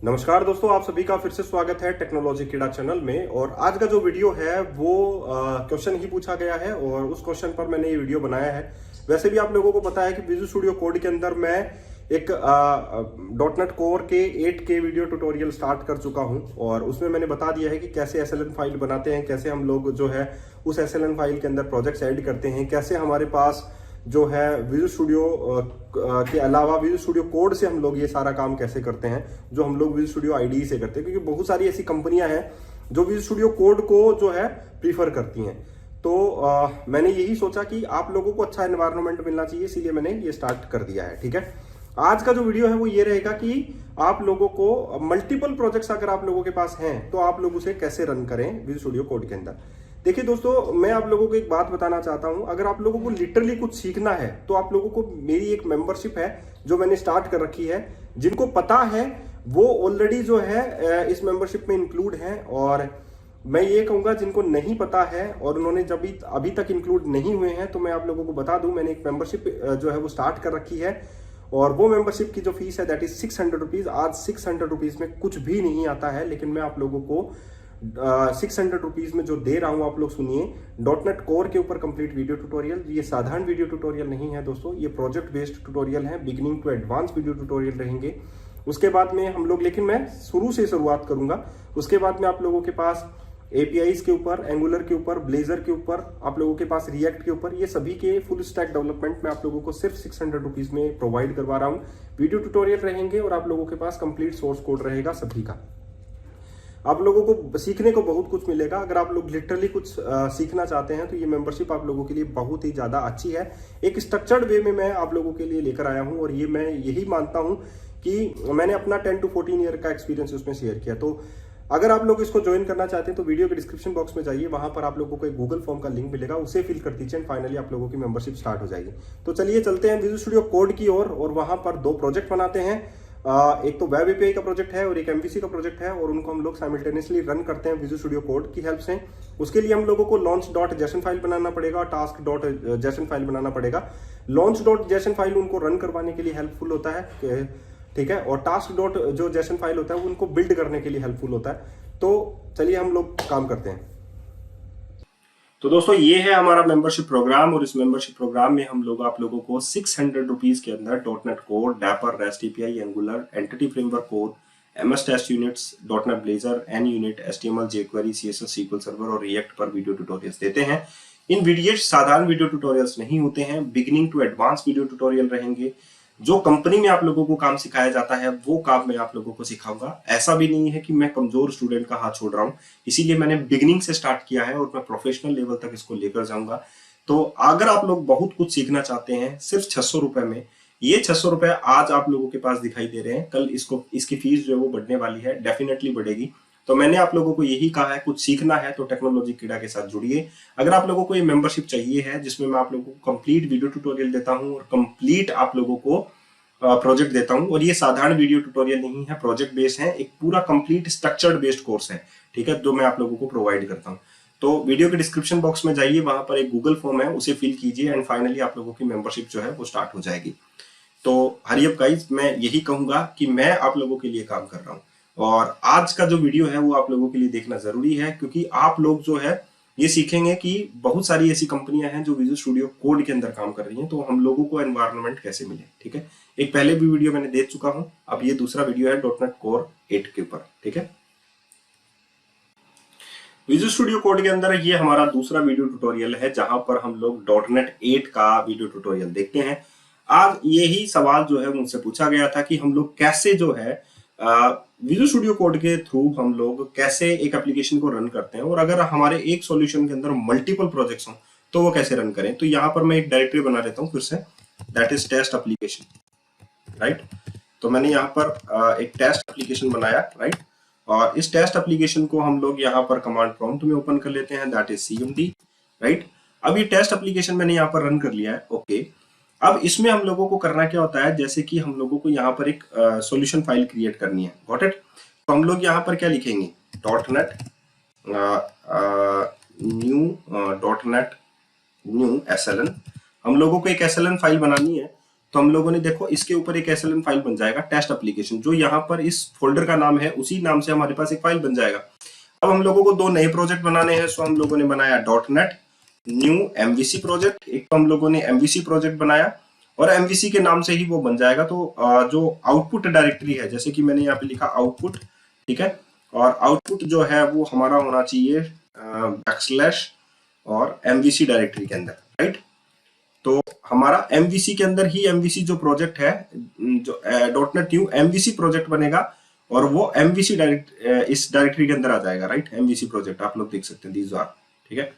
नमस्कार दोस्तों, आप सभी का फिर से स्वागत है टेक्नोलॉजी कीड़ा चैनल में। और आज का जो वीडियो है वो क्वेश्चन ही पूछा गया है और उस क्वेश्चन पर मैंने ये वीडियो बनाया है। वैसे भी आप लोगों को पता है कि विजुअल स्टूडियो कोड के अंदर मैं एक डॉट नेट कोर के 8K वीडियो ट्यूटोरियल स्टार्ट कर चुका हूं और उसमें मैंने बता दिया है कि कैसे SLN फाइल बनाते हैं, कैसे हम लोग जो है उस SLN फाइल के अंदर प्रोजेक्ट्स ऐड करते हैं, कैसे हमारे पास जो है विजुअल स्टूडियो के अलावा विजुअल स्टूडियो कोड से हम लोग ये सारा काम कैसे करते हैं जो हम लोग विजुअल स्टूडियो IDE से करते हैं। क्योंकि बहुत सारी ऐसी कंपनियां हैं जो विजुअल स्टूडियो कोड को जो है प्रीफर करती हैं। तो मैंने यही सोचा कि आप लोगों को अच्छा एनवायरनमेंट मिलना चाहिए, इसीलिए मैंने ये स्टार्ट कर दिया है। ठीक है, आज का जो वीडियो है वो ये रहेगा कि आप लोगों को मल्टीपल प्रोजेक्ट्स अगर आप लोगों के पास हैं तो आप लोग उसे कैसे रन करें विजुअल स्टूडियो कोड के अंदर। देखिए दोस्तों, मैं आप लोगों को एक बात बताना चाहता हूं, अगर आप लोगों को लिटरली कुछ सीखना है तो आप लोगों को मेरी एक मेंबरशिप है जो मैंने स्टार्ट कर रखी है। जिनको पता है वो ऑलरेडी जो है इस मेंबरशिप में इंक्लूड है, और मैं ये कहूंगा जिनको नहीं पता है और उन्होंने जब अभी तक इंक्लूड नहीं हुए हैं तो मैं आप लोगों को बता दूं, मैंने एक मेंबरशिप जो है वो स्टार्ट कर रखी है और वो मेंबरशिप की जो फीस है दैट इज 600 रुपीज। आज 600 रुपीज में कुछ भी नहीं आता है, लेकिन मैं आप लोगों को 600 रुपीज में जो दे रहा हूं, आप लोग सुनिए। डॉट नेट कोर के ऊपर कंप्लीट वीडियो ट्यूटोरियल, ये साधारण वीडियो ट्यूटोरियल नहीं है दोस्तों, ये प्रोजेक्ट बेस्ड ट्यूटोरियल है, beginning to advance video tutorial रहेंगे। उसके बाद में हम लोग, लेकिन मैं शुरू से शुरुआत करूंगा। उसके बाद में आप लोगों के पास APIs के ऊपर, एंगुलर के ऊपर, ब्लेजर के ऊपर, आप लोगों के पास रिएक्ट के ऊपर, ये सभी के फुल स्टैक डेवलपमेंट मैं आप लोगों को सिर्फ 600 रुपीज में प्रोवाइड करवा रहा हूं। वीडियो ट्यूटोरियल रहेंगे और आप लोगों के पास कंप्लीट सोर्स कोड रहेगा सभी का। आप लोगों को सीखने को बहुत कुछ मिलेगा। अगर आप लोग लिटरली कुछ सीखना चाहते हैं तो ये मेंबरशिप आप लोगों के लिए बहुत ही ज्यादा अच्छी है। एक स्ट्रक्चर्ड वे में मैं आप लोगों के लिए लेकर आया हूं और ये मैं यही मानता हूं कि मैंने अपना 10 to 14 ईयर का एक्सपीरियंस उसमें शेयर किया। तो अगर आप लोग इसको ज्वाइन करना चाहते हैं तो वीडियो के डिस्क्रिप्शन बॉक्स में जाइए, वहां पर आप लोगों को एक गूगल फॉर्म का लिंक मिलेगा, उसे फिल कर दीजिए एंड फाइनली आप लोगों की मेंबरशिप स्टार्ट हो जाएगी। तो चलिए चलते हैं विजुअल स्टूडियो कोड की ओर और वहां पर दो प्रोजेक्ट बनाते हैं। एक तो वेब API का प्रोजेक्ट है और एक MVC का प्रोजेक्ट है और उनको हम लोग साइमल्टेनियसली रन करते हैं विजुअल स्टूडियो कोड की हेल्प से। उसके लिए हम लोगों को launch.json फाइल बनाना पड़ेगा और task.json फाइल बनाना पड़ेगा। launch.json फाइल उनको रन करवाने के लिए हेल्पफुल होता है, ठीक है, और task.json फाइल होता है वो उनको बिल्ड करने के लिए हेल्पफुल होता है। तो चलिए हम लोग काम करते हैं। तो दोस्तों, ये है हमारा मेंबरशिप प्रोग्राम और इस मेंबरशिप प्रोग्राम में हम लोग आप लोगों को 600 रुपीज के अंदर dot net code, Dapper, REST API, Angular, Entity Framework code, MS test units, dot net Blazor, N unit, HTML, jQuery, CSS, SQL server और रिएक्ट पर वीडियो ट्यूटोरियल्स देते हैं। इन वीडियो साधारण वीडियो ट्यूटोरियल्स नहीं होते हैं, beginning to advance video tutorial रहेंगे। जो कंपनी में आप लोगों को काम सिखाया जाता है वो काम मैं आप लोगों को सिखाऊंगा। ऐसा भी नहीं है कि मैं कमजोर स्टूडेंट का हाथ छोड़ रहा हूं, इसीलिए मैंने बिगिनिंग से स्टार्ट किया है और मैं प्रोफेशनल लेवल तक इसको लेकर जाऊंगा। तो अगर आप लोग बहुत कुछ सीखना चाहते हैं सिर्फ 600 रुपए में, ये 600 रुपए आज आप लोगों के पास दिखाई दे रहे हैं, कल इसकी फीस जो है वो बढ़ने वाली है, डेफिनेटली बढ़ेगी। तो मैंने आप लोगों को यही कहा है, कुछ सीखना है तो टेक्नोलॉजी कीड़ा के साथ जुड़िए। अगर आप लोगों को ये मेंबरशिप चाहिए है जिसमें मैं आप लोगों को कंप्लीट वीडियो ट्यूटोरियल देता हूं और कंप्लीट आप लोगों को प्रोजेक्ट देता हूं, और ये साधारण वीडियो ट्यूटोरियल नहीं है, प्रोजेक्ट बेस्ड है, एक पूरा कंप्लीट स्ट्रक्चर्ड बेस्ड कोर्स है, ठीक है, जो मैं आप लोगों को प्रोवाइड करता हूं। तो वीडियो के डिस्क्रिप्शन बॉक्स में जाइए, वहां पर एक गूगल फॉर्म है, उसे फिल कीजिए एंड फाइनली आप लोगों की मेंबरशिप जो है वो स्टार्ट हो जाएगी। तो हरी अप गाइस, मैं यही कहूंगा कि मैं आप लोगों के लिए काम कर रहा हूं और आज का जो वीडियो है वो आप लोगों के लिए देखना जरूरी है, क्योंकि आप लोग जो है ये सीखेंगे कि बहुत सारी ऐसी कंपनियां हैं जो विजुअल स्टूडियो कोड के अंदर काम कर रही हैं, तो हम लोगों को एनवायरनमेंट कैसे मिले। ठीक है, एक पहले भी वीडियो मैंने दे चुका हूं, अब ये दूसरा वीडियो है डॉट नेट कोर 8 के ऊपर। ठीक है, विजुअल स्टूडियो कोड के अंदर ये हमारा दूसरा वीडियो ट्यूटोरियल है जहां पर हम लोग डॉट नेट 8 का वीडियो ट्यूटोरियल देखते हैं। आज यही सवाल जो है मुझसे पूछा गया था कि हम लोग कैसे जो है विजुअल स्टूडियो कोड के थ्रू हम लोग कैसे एक एप्लीकेशन को रन करते हैं, और अगर हमारे एक सॉल्यूशन के अंदर मल्टीपल प्रोजेक्ट्स हों तो वो कैसे रन करें। तो यहाँ पर मैं एक डायरेक्टरी बना लेता हूँ फिर से, that is test application, right. तो मैंने यहाँ पर एक टेस्ट एप्लीकेशन बनाया, राइट, और इस टेस्ट एप्लीकेशन को हम लोग यहाँ पर कमांड प्रॉम्प्ट में ओपन कर लेते हैं, दैट इज CMD, राइट। अब ये टेस्ट एप्लीकेशन मैंने यहाँ पर रन कर लिया है, ओके। अब इसमें हम लोगों को करना क्या होता है, जैसे कि हम लोगों को यहाँ पर एक सॉल्यूशन फाइल क्रिएट करनी है, गॉट इट। तो हम लोग यहाँ पर क्या लिखेंगे, डॉट नेट न्यू SLN। हम लोगों को एक SLN फाइल बनानी है, तो हम लोगों ने देखो इसके ऊपर एक एसएलएन फाइल बन जाएगा टेस्ट एप्लीकेशन, जो यहाँ पर इस फोल्डर का नाम है उसी नाम से हमारे पास एक फाइल बन जाएगा। अब हम लोगों को दो नए प्रोजेक्ट बनाने हैं, सो हम लोगों ने बनाया .NET न्यू MVC प्रोजेक्ट। एक तो हम लोगों ने MVC प्रोजेक्ट बनाया और MVC के नाम से ही वो बन जाएगा। तो जो आउटपुट डायरेक्टरी है, जैसे कि मैंने यहाँ पे लिखा आउटपुट, ठीक है, और आउटपुट जो है वो हमारा होना चाहिए बैकस्लैश और MVC डायरेक्टरी के अंदर, राइट। तो हमारा MVC के अंदर ही MVC जो प्रोजेक्ट है, जो .NET न्यू MVC प्रोजेक्ट बनेगा और वो MVC इस डायरेक्टरी के अंदर आ जाएगा, राइट। MVC प्रोजेक्ट आप लोग देख सकते हैं, दीज आर, ठीक है।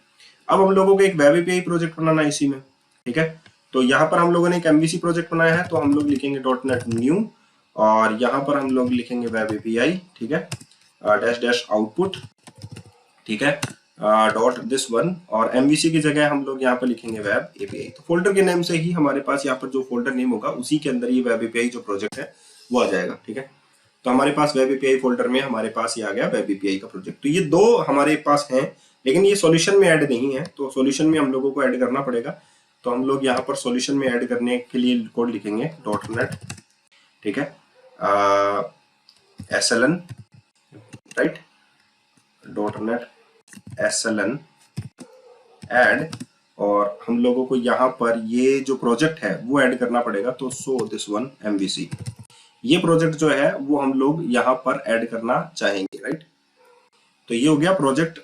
अब हम लोगों को एक वेब एपीआई प्रोजेक्ट बनाना है इसी में, ठीक है। तो यहाँ पर हम लोगों ने एक MVC प्रोजेक्ट बनाया है, तो हम लोग लिखेंगे .NET न्यू और यहाँ पर हम लोग लिखेंगे वेब एपीआई, ठीक है, डैश आउटपुट, ठीक है, डॉट दिस वन, और MVC की जगह हम लोग यहाँ पर लिखेंगे वेब एपीआई। तो फोल्डर के नेम से ही हमारे पास यहाँ पर जो फोल्डर नेम होगा उसी के अंदर ये वेब एपीआई जो प्रोजेक्ट है वो आ जाएगा, ठीक है। तो हमारे पास वेब एपीआई फोल्डर में हमारे पास ये आ गया वेब एपीआई का प्रोजेक्ट। तो ये दो हमारे पास हैं, लेकिन ये सॉल्यूशन में ऐड नहीं है, तो सॉल्यूशन में हम लोगों को ऐड करना पड़ेगा। तो हम लोग यहाँ पर सॉल्यूशन में ऐड करने के लिए कोड लिखेंगे .NET, ठीक है, SLN, right, .NET SLN add, और हम लोगों को यहाँ पर ये जो प्रोजेक्ट है वो ऐड करना पड़ेगा। तो सो दिस वन MVC, ये प्रोजेक्ट जो है वो हम लोग यहाँ पर ऐड करना चाहेंगे, राइट। तो ये हो गया प्रोजेक्ट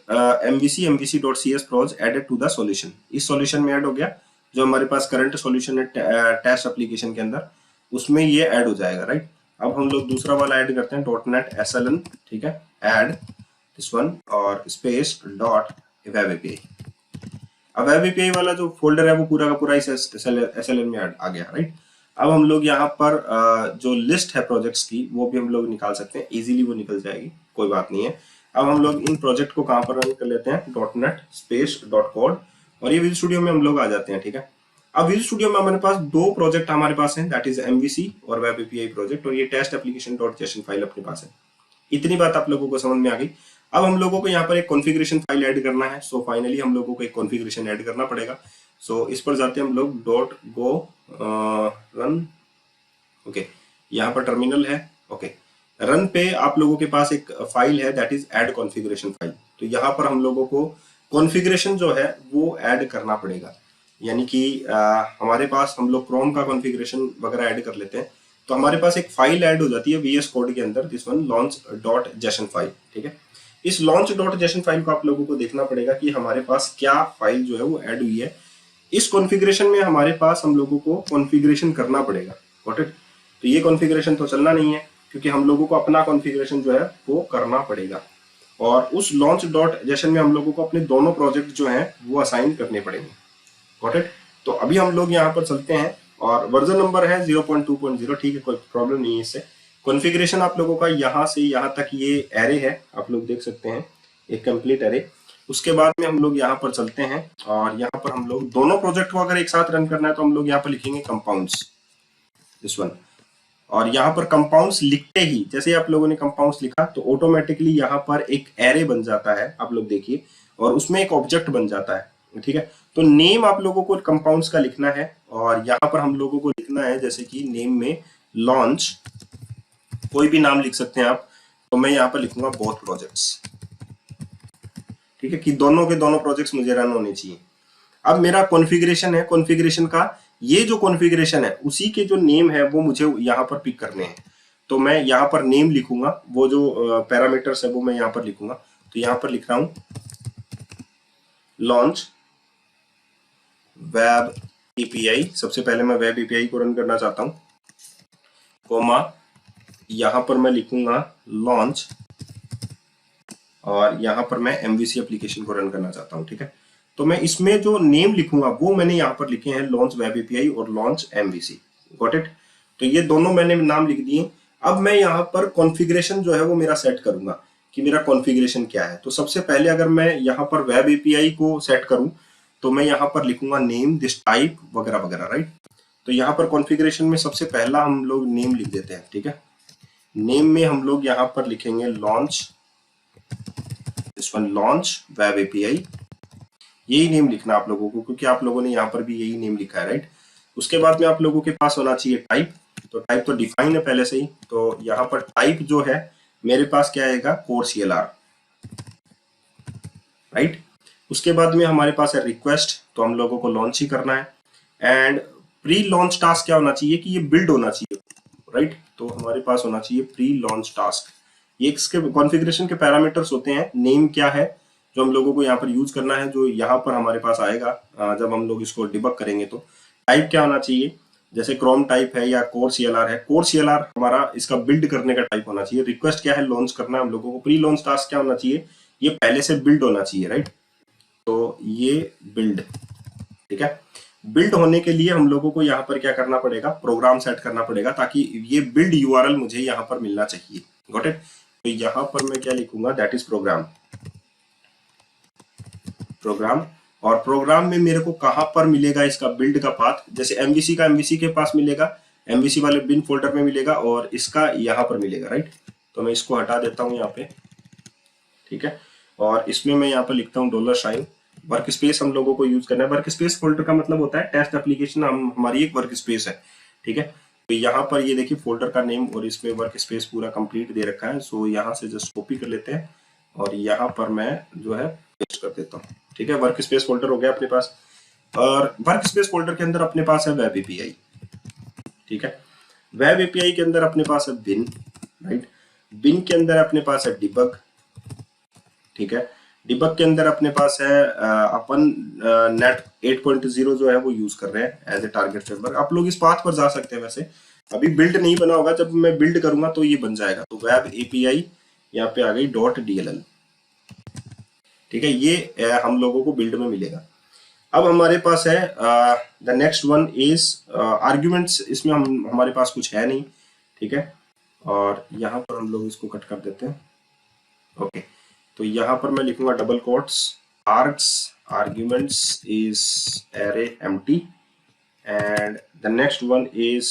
MVC.cs प्रोज एडेड टू द सॉल्यूशन। इस सॉल्यूशन में ऐड हो गया, जो हमारे पास करंट सॉल्यूशन है टेस्ट एप्लीकेशन के अंदर, उसमें ये ऐड हो जाएगा, राइट। अब हम लोग दूसरा वाला ऐड करते हैं .NET SLN, ठीक है, ऐड दिस वन और स्पेस डॉट वेब एपीआई। अब वेब एपीआई वाला जो फोल्डर है वो पूरा का पूरा इस SLN में आ गया, राइट। अब हम लोग यहाँ पर जो लिस्ट है प्रोजेक्ट्स की वो भी हम लोग निकाल सकते हैं, इजीली वो निकल जाएगी, कोई बात नहीं है। अब हम लोग इन प्रोजेक्ट को कहाँ पर रन कर लेते हैं, .NET स्पेस .code, और ये विजुअल स्टूडियो में हम लोग आ जाते हैं, ठीक है। अब विजुअल स्टूडियो में हमारे पास दो प्रोजेक्ट हमारे पास हैं, दैट इज MVC और वेब एपीआई प्रोजेक्ट, और ये टेस्ट एप्लीकेशन .json फाइल अपने पास है। इतनी बात आप लोगों को समझ में आ गई। अब हम लोगों को यहाँ पर एक कॉन्फ़िगरेशन फाइल ऐड करना है, सो फाइनली हम लोगों को एक कॉन्फ़िगरेशन ऐड करना पड़ेगा। सो इस पर जाते हैं हम लोग .go run, ओके, यहाँ पर टर्मिनल है, ओके। रन पे आप लोगों के पास एक फाइल है that is add configuration file. तो यहाँ पर हम लोगों को कॉन्फ़िगरेशन जो है वो ऐड करना पड़ेगा, यानी कि हमारे पास हम लोग क्रोम का कॉन्फ़िगरेशन वगैरह ऐड कर लेते हैं, तो हमारे पास एक फाइल ऐड हो जाती है VS कोड के अंदर, दिस वन launch.json फाइल, ठीक है। इस launch.json फाइल को आप लोगों को देखना पड़ेगा कि हमारे पास क्या फाइल जो है वो ऐड हुई है। इस कॉन्फ़िगरेशन में हमारे पास हम लोगों को कॉन्फ़िगरेशन करना पड़ेगा, गॉट इट। तो ये कॉन्फ़िगरेशन तो चलना नहीं है, क्योंकि हम लोगों को अपना कॉन्फ़िगरेशन जो है वो करना पड़ेगा, और उस launch.json में हम लोगों को अपने दोनों प्रोजेक्ट जो हैं वो असाइन करने पड़ेंगे, गॉट इट। तो अभी हम लोग यहाँ पर चलते हैं, और वर्जन नंबर है 0.2.0, ठीक है, कोई प्रॉब्लम नहीं है इससे। कॉन्फ़िगरेशन आप लोगों का यहाँ से यहाँ तक ये एरे है, आप लोग देख सकते हैं, एक कंप्लीट एरे। उसके बाद में हम लोग यहाँ पर चलते हैं, और यहाँ पर हम लोग दोनों प्रोजेक्ट को अगर एक साथ रन करना है तो हम लोग यहाँ पर लिखेंगे कंपाउंड्स, दिस वन। और यहाँ पर कंपाउंड्स लिखते ही जैसे आप लोगों ने कंपाउंड्स लिखा तो ऑटोमेटिकली यहाँ पर एक एरे बन जाता है, आप लोग देखिए, और उसमें एक ऑब्जेक्ट बन जाता है, ठीक है। तो नेम आप लोगों को कंपाउंड्स का लिखना है, और यहाँ पर हम लोगों को लिखना है जैसे कि नेम में लॉन्च, कोई भी नाम लिख सकते हैं आप, तो मैं यहाँ पर लिखूंगा बोथ प्रोजेक्ट्स, ठीक है, कि दोनों के दोनों प्रोजेक्ट्स मुझे रन होने चाहिए। अब मेरा कॉन्फ़िगरेशन है, कॉन्फ़िगरेशन का ये जो कॉन्फ़िगरेशन है उसी के जो नेम है वो मुझे यहाँ पर पिक करने हैं। तो मैं यहाँ पर नेम लिखूंगा, वो जो पैरामीटर्स है वो मैं यहाँ पर लिखूंगा। तो यहाँ पर लिख रहा हूँ लॉन्च वेब एपीआई, सबसे पहले मैं वेब एपीआई को रन करना चाहता हूँ, कोमा यहाँ पर मैं लिखूंगा लॉन्च, और यहाँ पर मैं MVC एप्लीकेशन को रन करना चाहता हूँ, ठीक है। तो मैं इसमें जो नेम लिखूंगा वो मैंने यहाँ पर लिखे हैं लॉन्च वेब एपीआई और लॉन्च MVC, गॉट इट। तो ये दोनों मैंने नाम लिख दिए। अब मैं यहाँ पर कॉन्फ़िगरेशन जो है वो मेरा सेट करूंगा कि मेरा कॉन्फ़िगरेशन क्या है। तो सबसे पहले अगर मैं यहाँ पर वेब एपीआई को सेट करूं तो मैं यहाँ पर लिखूंगा नेम दिस टाइप वगैरह वगैरह, राइट। तो यहाँ पर कॉन्फ़िगरेशन में सबसे पहला हम लोग नेम लिख देते हैं, ठीक है। नेम में हम लोग यहाँ पर लिखेंगे launch, this one launch web API, यही नेम लिखना आप लोगों को, क्योंकि आप लोगों ने यहाँ पर भी यही नेम लिखा है, राइट। उसके बाद में आप लोगों के पास होना चाहिए टाइप। तो टाइप तो डिफाइन है पहले से ही, तो यहाँ पर टाइप जो है मेरे पास क्या आएगा, कोर CLR, राइट। उसके बाद में हमारे पास है रिक्वेस्ट, तो हम लोगों को लॉन्च ही करना है। एंड प्री लॉन्च टास्क क्या होना चाहिए कि ये बिल्ड होना चाहिए, राइट। तो हमारे पास होना चाहिए प्री लॉन्च टास्क। ये इसके कॉन्फ़िगरेशन के पैरामीटर्स होते हैं। नेम क्या है जो हम लोगों को यहाँ पर यूज करना है, जो यहाँ पर हमारे पास आएगा जब हम लोग इसको डिबग करेंगे। तो टाइप क्या होना चाहिए, जैसे क्रोम टाइप है या कोर CLR है। कोर CLR हमारा इसका बिल्ड करने का टाइप होना चाहिए। रिक्वेस्ट क्या है, लॉन्च करना है हम लोगों को। प्री लॉन्च टास्क क्या होना चाहिए, ये पहले से बिल्ड होना चाहिए, राइट। तो ये बिल्ड, ठीक है। बिल्ड होने के लिए हम लोगों को यहाँ पर क्या करना पड़ेगा, प्रोग्राम सेट करना पड़ेगा, ताकि ये बिल्ड URL मुझे यहाँ पर मिलना चाहिए। Got it. तो यहाँ पर मैं क्या लिखूंगा, दैट इज प्रोग्राम। प्रोग्राम, और प्रोग्राम में मेरे को कहां पर मिलेगा इसका बिल्ड का पाथ, जैसे MVC का MVC के पास मिलेगा, MVC वाले बिन फोल्डर में मिलेगा, और इसका यहाँ पर मिलेगा, राइट। तो मैं इसको हटा देता हूँ यहाँ पे, ठीक है। और इसमें मैं यहाँ पर लिखता हूँ $। वर्क स्पेस हम लोगों को यूज करना है। वर्क स्पेस फोल्डर का मतलब होता है टेस्ट एप्लीकेशन हमारी एक वर्क स्पेस है, ठीक है। तो यहाँ पर ये देखिए फोल्डर का नेम और इसमें वर्क स्पेस पूरा कंप्लीट दे रखा है। सो यहाँ से जस्ट कॉपी कर लेते हैं और यहाँ पर मैं जो है पेस्ट कर देता हूँ, ठीक है। वर्क स्पेस फोल्डर हो गया अपने पास, और वर्क स्पेस फोल्डर के अंदर अपने पास है वेब API, ठीक है। वेब API के अंदर अपने पास है बिन, राइट। बिन के अंदर अपने पास है डिबग, ठीक है। डिबग के अंदर अपने पास है अपन नेट 8.0 जो है वो यूज कर रहे हैं एज ए टारगेट फ्रेमवर्क। आप लोग इस पाथ पर जा सकते हैं। वैसे अभी बिल्ड नहीं बना होगा, जब मैं बिल्ड करूंगा तो ये बन जाएगा। तो वेब API यहाँ पे आ गई .dll, ठीक है। ये हम लोगों को बिल्ड में मिलेगा। अब हमारे पास है the next one is arguments. इसमें हमारे पास कुछ है नहीं, ठीक है। और यहाँ पर हम लोग इसको कट कर देते हैं, ओके। तो यहाँ पर मैं लिखूंगा double quotes args arguments is array empty and the next one is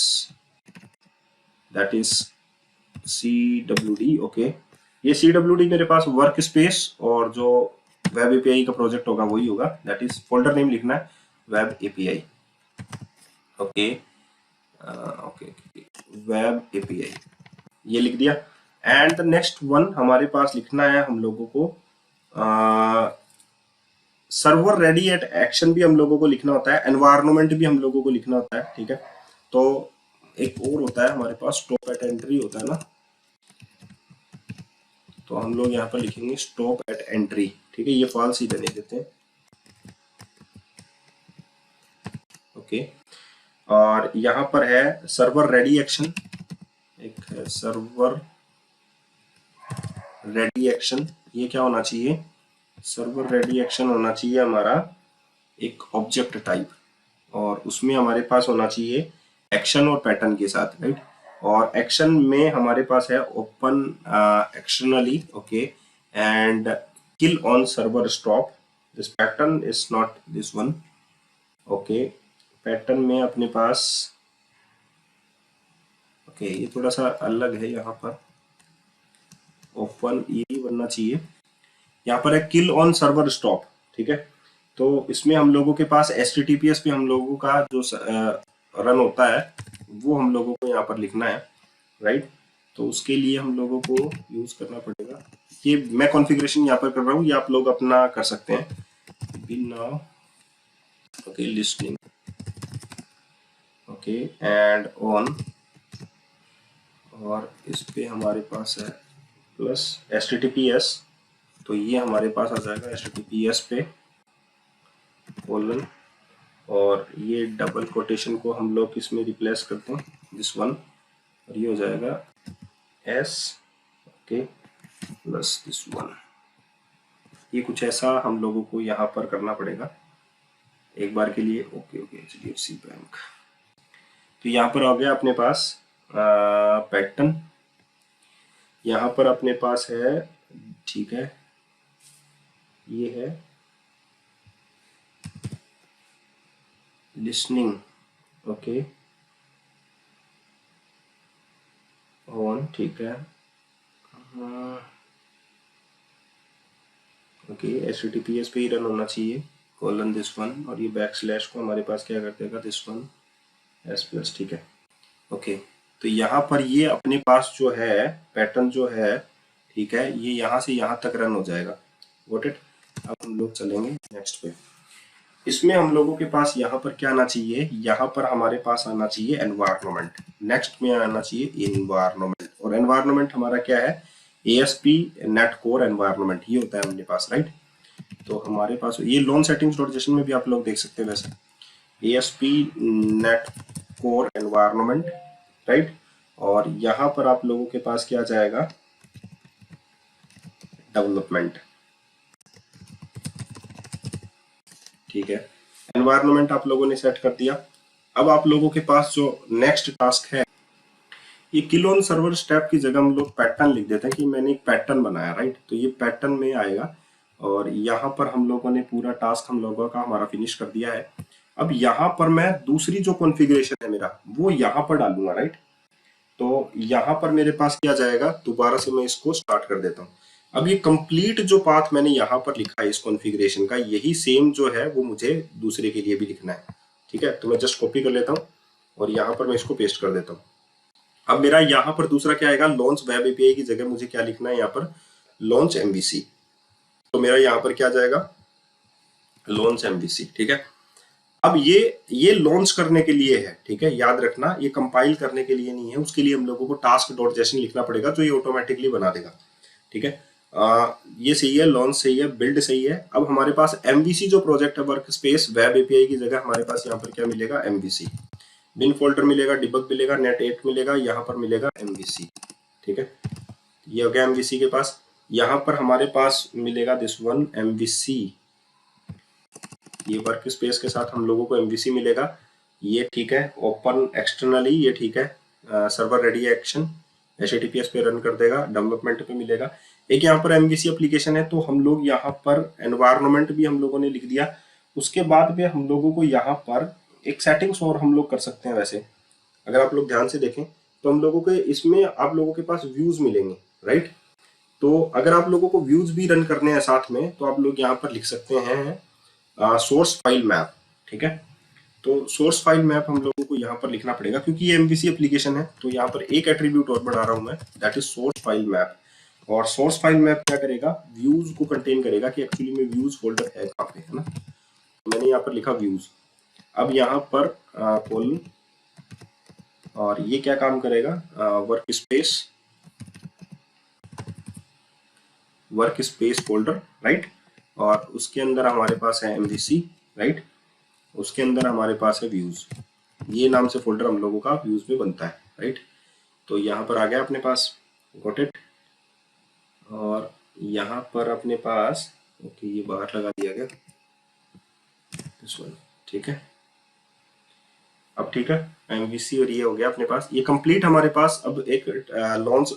that is CWD, okay. ये CWD मेरे पास वर्क स्पेस और जो वेब API का प्रोजेक्ट होगा वही होगा। दैट इज फोल्डर नेम लिखना है web API, okay okay, web API ये लिख दिया। एंड द नेक्स्ट वन हमारे पास लिखना है हम लोगों को सर्वर रेडी एट एक्शन भी हम लोगों को लिखना होता है, एनवायरनमेंट भी हम लोगों को लिखना होता है, ठीक है। तो एक और होता है हमारे पास स्टॉप एट एंट्री होता है ना, तो हम लोग यहाँ पर लिखेंगे स्टॉप एट एंट्री, ठीक है। ये फॉल्स ही रहने देते हैं, ओके। और यहाँ पर है सर्वर रेडी एक्शन, एक है सर्वर रेडी एक्शन। ये क्या होना चाहिए, सर्वर रेडी एक्शन होना चाहिए हमारा एक ऑब्जेक्ट टाइप, और उसमें हमारे पास होना चाहिए एक्शन और पैटर्न के साथ, राइट। और एक्शन में हमारे पास है open externally, okay, and kill on server stop. This pattern is not this one, okay. Pattern में अपने पास, ओके, ये थोड़ा सा अलग है, यहाँ पर ओपन ये बनना चाहिए। यहाँ पर है किल ऑन सर्वर स्टॉप, ठीक है। तो इसमें हम लोगों के पास HTTPS पे हम लोगों का जो रन होता है वो हम लोगों को यहाँ पर लिखना है, राइट। तो उसके लिए हम लोगों को यूज करना पड़ेगा, ये मैं कॉन्फ़िगरेशन यहाँ पर कर रहा हूँ, ये आप लोग अपना कर सकते हैं। बिना, okay, listing, okay, and on, और इस पे हमारे पास है प्लस HTTPS, तो ये हमारे पास आ जाएगा HTTPS पे कोलन, और ये डबल कोटेशन को हम लोग इसमें रिप्लेस करते हैं दिस वन, और ये हो जाएगा S, okay, plus this one. ये कुछ ऐसा हम लोगों को यहाँ पर करना पड़ेगा एक बार के लिए, ओके ओके। HDFC बैंक, तो यहाँ पर आ गया अपने पास पैटर्न, यहाँ पर अपने पास है, ठीक है, ये है लिसनिंग, ओके, ऑन, ठीक है, ओके। HTTPS पे ही रन होना चाहिए कोलन दिस वन, और ये बैक स्लैश को हमारे पास क्या कर देगा दिस वन, एस प्लस, ठीक है। ओके, तो यहाँ पर ये अपने पास जो है पैटर्न जो है, ठीक है, ये यहाँ से यहाँ तक रन हो जाएगा। Got it. अब हम लोग चलेंगे नेक्स्ट पे। इसमें हम लोगों के पास यहाँ पर क्या आना चाहिए, यहाँ पर हमारे पास आना चाहिए एनवायरनमेंट। नेक्स्ट में आना चाहिए एनवायरनमेंट, और एनवायरनमेंट हमारा क्या है, ASP नेट कोर एनवायरनमेंट, ये होता है अपने पास, राइट। तो हमारे पास ये लोन सेटिंग्स डॉट जेसन में भी आप लोग देख सकते हैं वैसे, ASP net core environment, right. और यहाँ पर आप लोगों के पास क्या जाएगा, डेवलपमेंट, ठीक है। एनवायरनमेंट आप लोगों ने सेट कर दिया। अब आप लोगों के पास जो नेक्स्ट टास्क है, ये किल ऑन सर्वर स्टेप की जगह हम लोग पैटर्न लिख देते हैं कि मैंने एक पैटर्न बनाया, राइट। तो ये पैटर्न में आएगा, और यहाँ पर हम लोगों ने पूरा टास्क हम लोगों का हमारा फिनिश कर दिया है। अब यहाँ पर मैं दूसरी जो कॉन्फ़िगरेशन है मेरा, वो यहाँ पर डालूंगा, राइट। तो यहाँ पर मेरे पास क्या जाएगा, दोबारा से मैं इसको स्टार्ट कर देता हूँ। अब ये कंप्लीट जो पाथ मैंने यहाँ पर लिखा है इस कॉन्फ़िगरेशन का, यही सेम जो है वो मुझे दूसरे के लिए भी लिखना है, ठीक है। तो मैं जस्ट कॉपी कर लेता हूँ और यहाँ पर मैं इसको पेस्ट कर देता हूँ। अब मेरा यहाँ पर दूसरा क्या आएगा, लॉन्च वेब एपीआई की जगह मुझे क्या लिखना है यहाँ पर, लॉन्च MVC। तो मेरा यहाँ पर क्या जाएगा, लॉन्च MVC, ठीक है। अब ये लॉन्च करने के लिए है, ठीक है, याद रखना, ये कंपाइल करने के लिए नहीं है, उसके लिए हम लोगों को टास्क डॉट जेसन लिखना पड़ेगा, जो ये ऑटोमेटिकली बना देगा, ठीक है। ये सही है, लॉन्च सही है, बिल्ड सही है। अब हमारे पास MVC जो प्रोजेक्ट है, वर्क स्पेस वेब एपीआई की जगह हमारे पास यहाँ पर क्या मिलेगा, MVC। बिन फोल्डर मिलेगा, डिबग मिलेगा, नेट 8 मिलेगा, यहाँ पर मिलेगा MVC, ठीक है। ये हो गया MVC के पास। यहाँ पर हमारे पास मिलेगा दिस वन MVC, ये वर्क स्पेस के साथ हम लोगों को MVC मिलेगा, ये ठीक है। ओपन एक्सटर्नली, ये ठीक है। सर्वर रेडी एक्शन HTTPS पे रन कर देगा, डेवलपमेंट पे मिलेगा। एक यहाँ पर MVC एप्लीकेशन है, तो हम लोग यहाँ पर एनवायरनमेंट भी हम लोगों ने लिख दिया। उसके बाद में हम लोगों को यहाँ पर एक सेटिंग्स और हम लोग कर सकते हैं। वैसे अगर आप लोग ध्यान से देखें तो हम लोगों के इसमें आप लोगों के पास व्यूज मिलेंगे, राइट। तो अगर आप लोगों को व्यूज भी रन करने हैं साथ में, तो आप लोग यहाँ पर लिख सकते हैं सोर्स फाइल मैप, ठीक है। तो सोर्स फाइल मैप हम लोगों को यहाँ पर लिखना पड़ेगा, क्योंकि ये MVC एप्लीकेशन है। तो यहाँ पर एक एट्रीब्यूट और बढ़ा रहा हूँ मैं, that is source file map. और सोर्स फाइल मैप क्या करेगा, व्यूज को कंटेन करेगा कि एक्चुअली में व्यूज फोल्डर है कहाँ पे, है ना। मैंने यहाँ पर लिखा व्यूज। अब यहाँ पर कॉलन, और ये क्या काम करेगा, वर्क स्पेस फोल्डर, राइट। और उसके अंदर हमारे पास है MVC, राइट। उसके अंदर हमारे पास है व्यूज, ये नाम से फोल्डर हम लोगों का व्यूज में बनता है, राइट। तो यहाँ पर आ गया अपने पास, गॉट इट। और यहाँ पर अपने पास, ओके, ये बाहर लगा दिया गया दिस वन, ठीक है। अब ठीक है, MVC और ये हो गया अपने पास, ये कंप्लीट हमारे पास। अब एक launch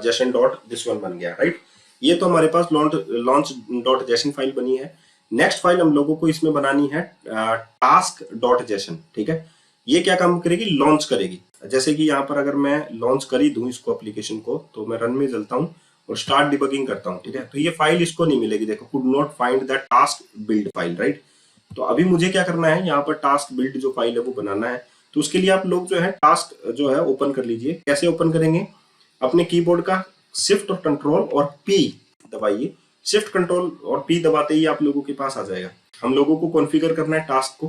Jason dot this one बन गया, राइट। ये तो हमारे पास लॉन्च डॉट जेसन फाइल बनी है। नेक्स्ट फाइल हम लोगों को इसमें बनानी है टास्क डॉट जेसन, ठीक है। ये क्या काम करेगी, लॉन्च करेगी। जैसे कि यहाँ पर अगर मैं लॉन्च कर ही दूं इसको एप्लीकेशन को, तो मैं रन में चलता हूँ और स्टार्ट डिबगिंग करता हूँ, ठीक है। तो ये फाइल इसको नहीं मिलेगी, देखो, could not find the task build file, right. तो अभी मुझे क्या करना है, यहाँ पर टास्क बिल्ड जो फाइल है वो बनाना है। तो उसके लिए आप लोग जो है टास्क जो है ओपन कर लीजिए। कैसे ओपन करेंगे, अपने कीबोर्ड का शिफ्ट और कंट्रोल और P दबाइए। शिफ्ट कंट्रोल और P दबाते ही आप लोगों के पास आ जाएगा। हम लोगों को कॉन्फ़िगर करना है टास्क को।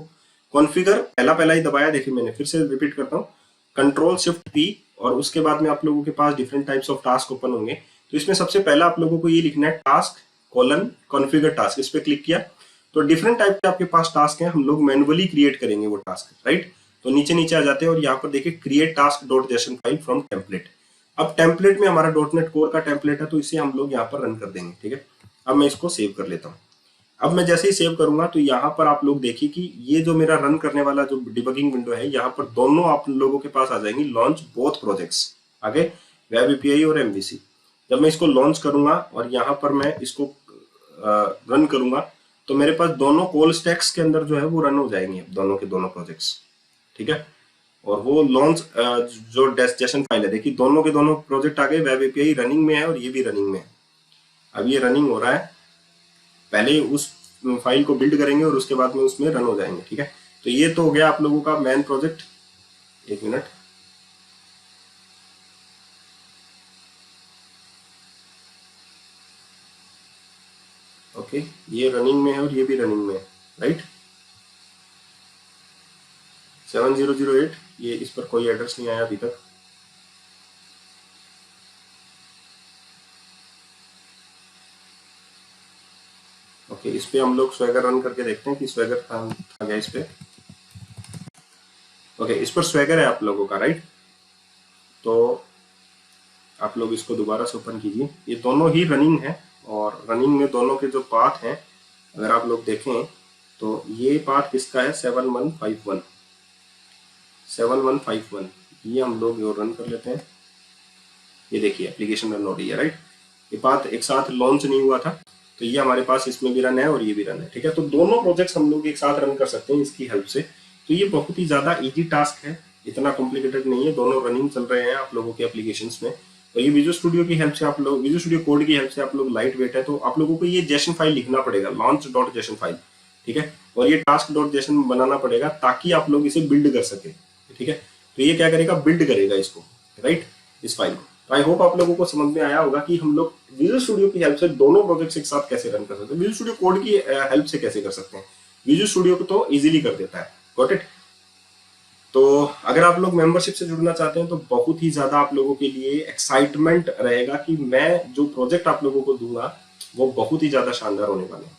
कॉन्फ़िगर पहला ही दबाया, देखिए मैंने फिर से रिपीट करता हूँ, कंट्रोल शिफ्ट P, और उसके बाद में आप लोगों के पास different types of task open होंगे। तो इसमें सबसे पहला आप लोगों को ये लिखना है टास्क कोलन कॉन्फ़िगर टास्क। इस पर क्लिक किया तो डिफरेंट टाइप के आपके पास टास्क हैं, हम लोग मैनुअली क्रिएट करेंगे वो टास्क, राइट। तो नीचे आ जाते हैं और यहाँ पर देखिए create task dot JSON file from template. अब टेम्पलेट में हमारा .NET कोर का टेम्पलेट है, तो इसे हम लोग यहाँ पर रन कर देंगे, ठीक है। अब मैं इसको सेव कर लेता हूँ। अब मैं जैसे ही सेव करूंगा तो यहाँ पर आप लोग देखिए कि ये जो मेरा रन करने वाला जो डिबगिंग विंडो है, यहाँ पर दोनों आप लोगों के पास आ जाएंगी, लॉन्च बोथ प्रोजेक्ट्स, आगे वेब एपीआई और MVC। जब मैं इसको लॉन्च करूंगा और यहाँ पर मैं इसको रन करूंगा, तो मेरे पास दोनों कॉल स्टैक्स के अंदर जो है वो रन हो जाएंगे, दोनों के दोनों प्रोजेक्ट्स, ठीक है। और वो लॉन्च जो डेस्टिनेशन फाइल है, देखिए दोनों के दोनों प्रोजेक्ट आ गए, वेब एपीआई रनिंग में है और ये भी रनिंग में है। अब ये रनिंग हो रहा है, पहले उस फाइल को बिल्ड करेंगे और उसके बाद में उसमें रन हो जाएंगे, ठीक है। तो ये तो हो गया आप लोगों का मेन प्रोजेक्ट। एक मिनट। ओके, ये रनिंग में है और ये भी रनिंग में है, राइट। 7008, ये इस पर कोई एड्रेस नहीं आया अभी तक। ओके, इस पे हम लोग स्वैगर रन करके देखते हैं कि स्वैगर था गया इस पे। ओके, इस पर स्वैगर है आप लोगों का, राइट। तो आप लोग इसको दोबारा से ओपन कीजिए। ये दोनों ही रनिंग है और रनिंग में दोनों के जो पाथ हैं अगर आप लोग देखें तो ये पाथ किसका है, 7151। 7151 ये हम लोग रन कर लेते हैं। ये देखिए एप्लीकेशन रन हो रही है, राइट। ये पाथ एक साथ लॉन्च नहीं हुआ था तो ये हमारे पास इसमें भी रन है और ये भी रन है, ठीक है। तो दोनों प्रोजेक्ट्स हम लोग एक साथ रन कर सकते हैं इसकी हेल्प से। तो ये बहुत ही ज्यादा इजी टास्क है, इतना कॉम्प्लिकेटेड नहीं है। दोनों रनिंग चल रहे हैं आप लोगों के एप्लीकेशंस में। तो ये विजुअल स्टूडियो की हेल्प से आप लोग, विजुअल स्टूडियो कोड की हेल्प से आप लोग लाइट वेट है तो आप लोगों को ये जेसन फाइल लिखना पड़ेगा, launch.json फाइल, ठीक है। और ये task.json बनाना पड़ेगा ताकि आप लोग इसे बिल्ड कर सके, ठीक है। तो ये क्या करेगा, बिल्ड करेगा इसको, राइट, इस फाइल को। तो आई होप आप लोगों को समझ में आया होगा कि हम लोग विजुअल स्टूडियो की हेल्प से दोनों प्रोजेक्ट्स एक साथ कैसे रन कर सकते हैं, विजुअल स्टूडियो कोड की हेल्प से कैसे कर सकते हैं। विजुअल स्टूडियो को तो इजीली कर देता है, गॉट इट। तो अगर आप लोग मेंबरशिप से जुड़ना चाहते हैं तो बहुत ही ज्यादा आप लोगों के लिए एक्साइटमेंट रहेगा कि मैं जो प्रोजेक्ट आप लोगों को दूंगा वो बहुत ही ज्यादा शानदार होने वाले हैं।